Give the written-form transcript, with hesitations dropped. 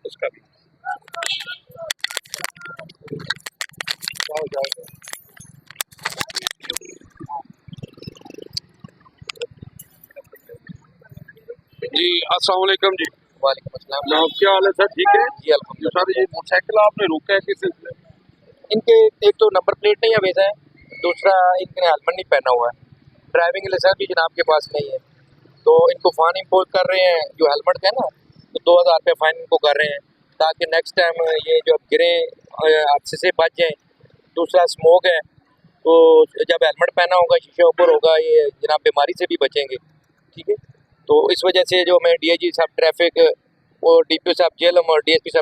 उसका भी जी। अस्सलाम वालेकुम जी। वालेकुम अस्सलाम। जनाब क्या हाल है सर, ठीक है जी अल्हम्दुलिल्लाह। सर। ये मोटरसाइकिल आपने रोका है किस सिलसिले में? इनके एक तो नंबर प्लेट नहीं है वैसा है, दूसरा इनके हेलमेट नहीं पहना हुआ है, ड्राइविंग लाइसेंस भी जनाब के पास नहीं है, तो इनको फाइन इम्पोज कर रहे हैं। जो हेलमेट है ना, तो 2000 रुपये फाइन इनको कर रहे हैं ताकि नेक्स्ट टाइम ये जो गिरे हादसे से बच जाएं। दूसरा स्मोक है, तो जब हेलमेट पहना होगा, शीशे ऊपर होगा, ये जनाब बीमारी से भी बचेंगे। ठीक है, तो इस वजह से जो मैं DIG साहब ट्रैफिक और DPO साहब जेलम और DSP साहब